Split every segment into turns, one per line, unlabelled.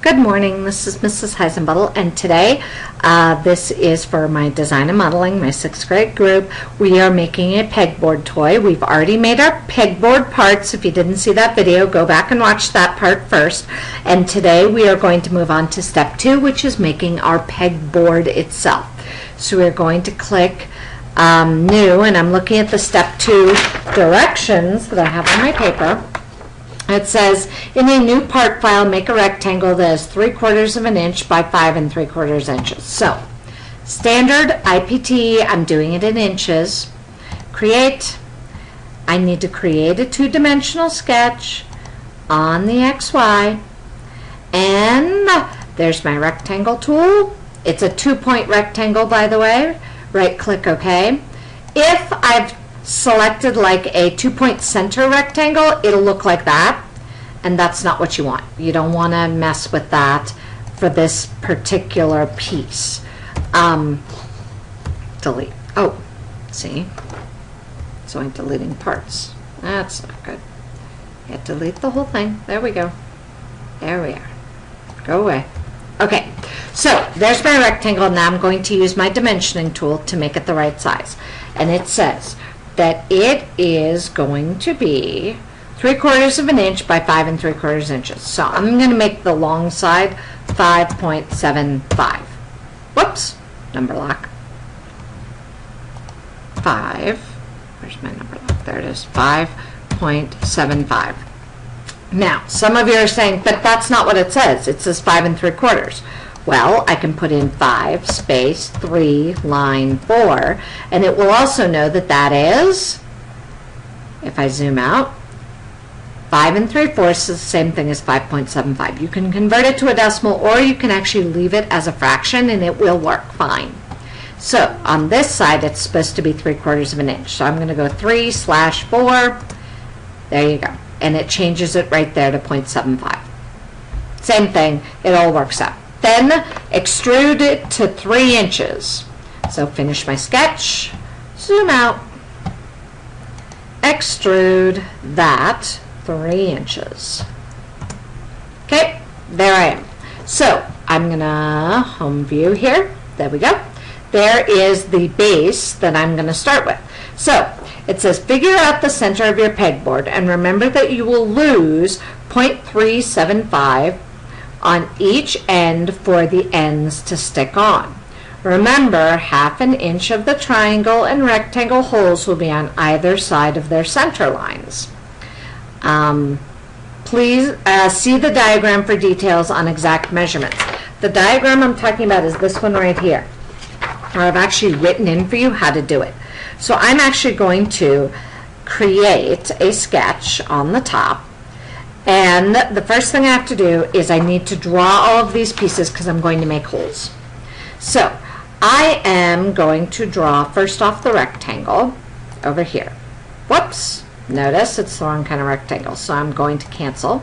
Good morning, this is Mrs. Heisenbuttle, and today this is for my design and modeling, my 6th grade group. We are making a pegboard toy. We've already made our pegboard parts. If you didn't see that video, go back and watch that part first. And today we are going to move on to step 2, which is making our pegboard itself. So we're going to click new, and I'm looking at the step 2 directions that I have on my paper. It says, in a new part file, make a rectangle that is 3/4 of an inch by 5 3/4 inches. So, standard IPT, I'm doing it in inches. Create. I need to create a 2-dimensional sketch on the XY. And there's my rectangle tool. It's a 2-point rectangle, by the way. Right-click OK. If I've selected like a 2-point center rectangle, it'll look like that, and that's not what you want. You don't want to mess with that for this particular piece. Delete. Oh, see? So I'm deleting parts. That's not good. Yeah, delete the whole thing. There we go. There we are. Go away. Okay, so there's my rectangle. Now I'm going to use my dimensioning tool to make it the right size. And it says that it is going to be 3/4 of an inch by 5 3/4 inches. So I'm going to make the long side 5.75. Whoops, number lock. 5, where's my number lock? There it is, 5.75. Now, some of you are saying, but that's not what it says. It says 5 3/4. Well, I can put in 5 space 3 line 4, and it will also know that that is, if I zoom out, 5 3/4 is the same thing as 5.75. You can convert it to a decimal, or you can actually leave it as a fraction and it will work fine. So on this side it's supposed to be 3/4 of an inch. So I'm going to go 3/4. There you go. And it changes it right there to 0.75. Same thing, it all works out. Then extrude it to 3 inches. So finish my sketch, zoom out, extrude that 3 inches. Okay, there I am. So I'm gonna home view here. There we go. There is the base that I'm gonna start with. So it says figure out the center of your pegboard, and remember that you will lose 0.375 on each end for the ends to stick on. Remember, 1/2 inch of the triangle and rectangle holes will be on either side of their center lines. Please see the diagram for details on exact measurements. The diagram I'm talking about is this one right here. I've actually written in for you how to do it. So I'm actually going to create a sketch on the top. And the first thing I have to do is I need to draw all of these pieces because I'm going to make holes. So I am going to draw first off the rectangle over here. Whoops, notice it's the wrong kind of rectangle. So I'm going to cancel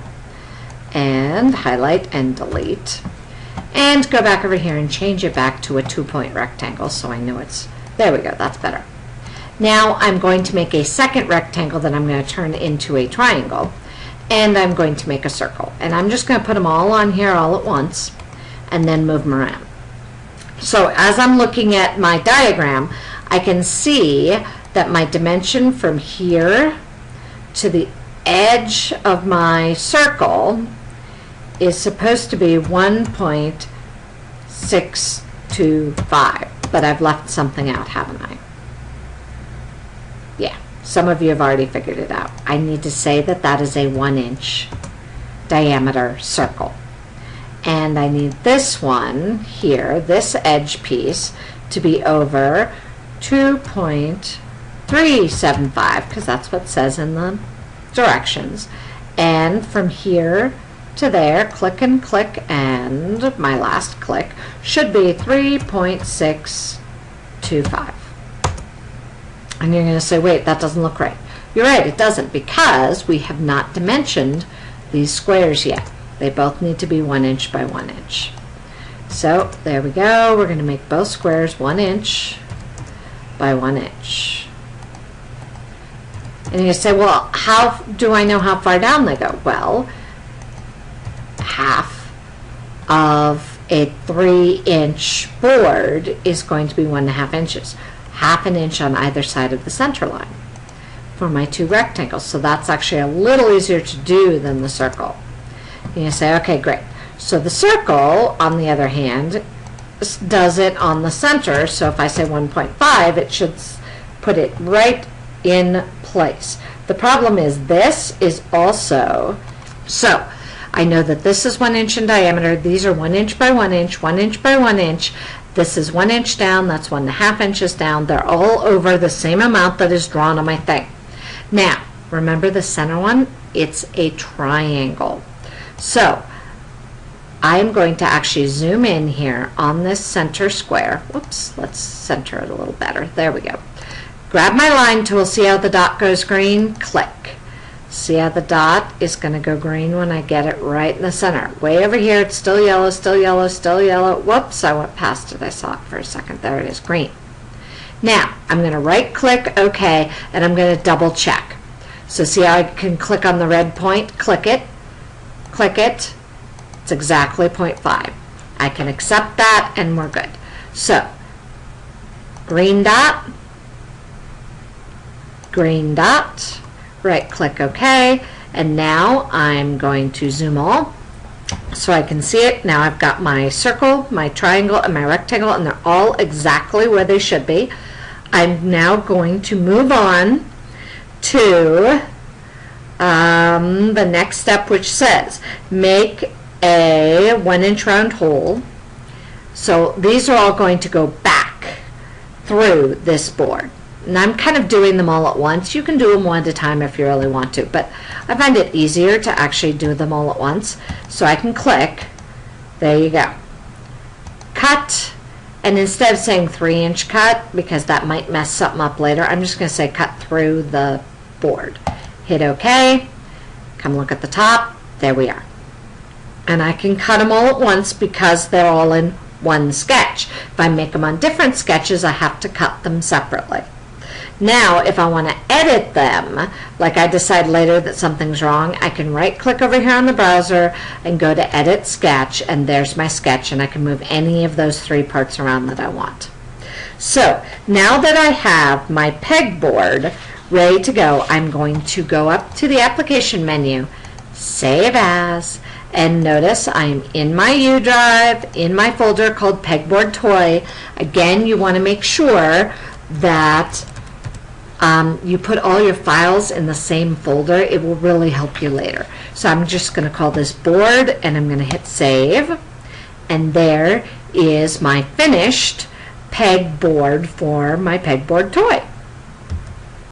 and highlight and delete and go back over here and change it back to a 2-point rectangle so I know it's, there we go, that's better. Now I'm going to make a second rectangle that I'm going to turn into a triangle. And I'm going to make a circle. And I'm just going to put them all on here all at once and then move them around. So as I'm looking at my diagram, I can see that my dimension from here to the edge of my circle is supposed to be 1.625. But I've left something out, haven't I? Yeah. Some of you have already figured it out. I need to say that that is a 1-inch diameter circle. And I need this one here, this edge piece, to be over 2.375, because that's what it says in the directions. And from here to there, click and click, and my last click should be 3.625. And you're going to say, wait, that doesn't look right. You're right, it doesn't, because we have not dimensioned these squares yet. They both need to be 1 inch by 1 inch. So there we go. We're going to make both squares 1 inch by 1 inch. And you say, well, how do I know how far down they go? Well, half of a 3-inch board is going to be 1.5 inches, half an inch on either side of the center line for my 2 rectangles. So that's actually a little easier to do than the circle. And you say, okay, great. So the circle, on the other hand, does it on the center. So if I say 1.5, it should put it right in place. The problem is this is also, so I know that this is 1 inch in diameter. These are 1 inch by 1 inch, 1 inch by 1 inch. This is 1 inch down, that's 1.5 inches down. They're all over the same amount that is drawn on my thing. Now, remember the center one? It's a triangle. So I'm going to actually zoom in here on this center square. Whoops, let's center it a little better. There we go. Grab my line tool, see how the dot goes green? Click. See how the dot is going to go green when I get it right in the center. Way over here, it's still yellow, still yellow, still yellow. Whoops, I went past it. I saw it for a second. There it is, green. Now, I'm going to right click, OK, and I'm going to double check. So see how I can click on the red point? Click it. Click it. It's exactly 0.5. I can accept that, and we're good. So, green dot, right click OK, and now I'm going to zoom all so I can see it. Now I've got my circle, my triangle, and my rectangle, and they're all exactly where they should be. I'm now going to move on to the next step, which says make a 1 inch round hole. So these are all going to go back through this board. And I'm kind of doing them all at once. You can do them one at a time if you really want to, but I find it easier to actually do them all at once. So I can click, there you go, cut, and instead of saying 3-inch cut, because that might mess something up later, I'm just going to say cut through the board. Hit OK, come look at the top, there we are. And I can cut them all at once because they're all in one sketch. If I make them on different sketches, I have to cut them separately. Now, if I want to edit them, like I decide later that something's wrong, I can right-click over here on the browser and go to Edit Sketch, and there's my sketch, and I can move any of those 3 parts around that I want. So, now that I have my pegboard ready to go, I'm going to go up to the Application menu, Save As, and notice I'm in my U drive, in my folder called Pegboard Toy. Again, you want to make sure that you put all your files in the same folder. It will really help you later. So I'm just going to call this board, and I'm going to hit save, and there is my finished pegboard for my pegboard toy.